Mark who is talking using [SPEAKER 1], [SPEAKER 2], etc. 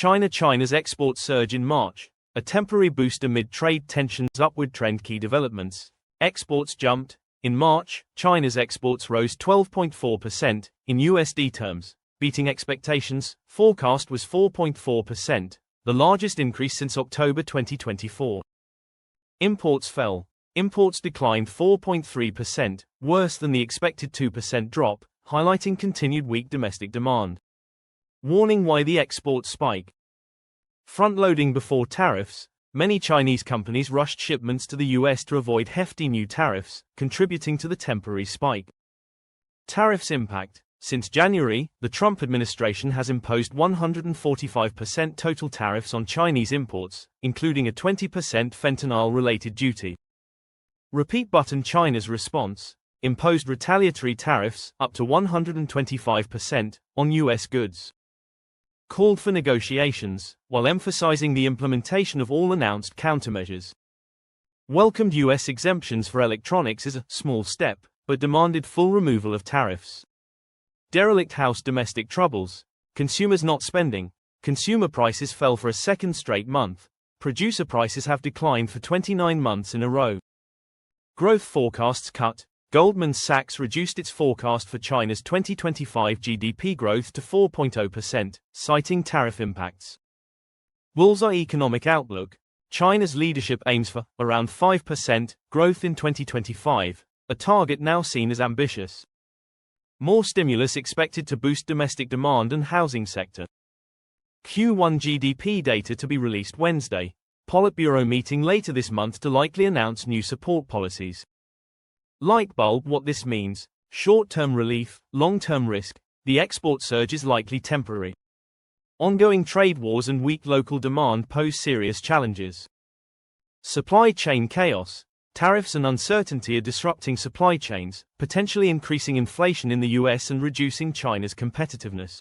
[SPEAKER 1] China's export surge in March, a temporary boost amid trade tensions. Upward trend. Key developments. Exports jumped. In March, China's exports rose 12.4% in USD terms, beating expectations. Forecast was 4.4%, the largest increase since October 2024. Imports fell. Imports declined 4.3%, worse than the expected 2% drop, highlighting continued weak domestic demand. Warning why the export spike. Front-loading before tariffs. Many Chinese companies rushed shipments to the US to avoid hefty new tariffs, contributing to the temporary spike. Tariffs impact. Since January, the Trump administration has imposed 145% total tariffs on Chinese imports, including a 20% fentanyl-related duty. Repeat button. China's response. Imposed retaliatory tariffs, up to 125%, on US goods. Called for negotiations, while emphasizing the implementation of all announced countermeasures. Welcomed US exemptions for electronics as a small step, but demanded full removal of tariffs. Derelict house. Domestic troubles. Consumers not spending. Consumer prices fell for a second straight month. Producer prices have declined for 29 months in a row. Growth forecasts cut. Goldman Sachs reduced its forecast for China's 2025 GDP growth to 4.0%, citing tariff impacts. Bullseye economic outlook. China's leadership aims for around 5% growth in 2025, a target now seen as ambitious. More stimulus expected to boost domestic demand and housing sector. Q1 GDP data to be released Wednesday. Politburo meeting later this month to likely announce new support policies. Lightbulb. What this means: short-term relief, long-term risk. The export surge is likely temporary. Ongoing trade wars and weak local demand pose serious challenges. Supply chain chaos. Tariffs and uncertainty are disrupting supply chains, potentially increasing inflation in the US and reducing China's competitiveness.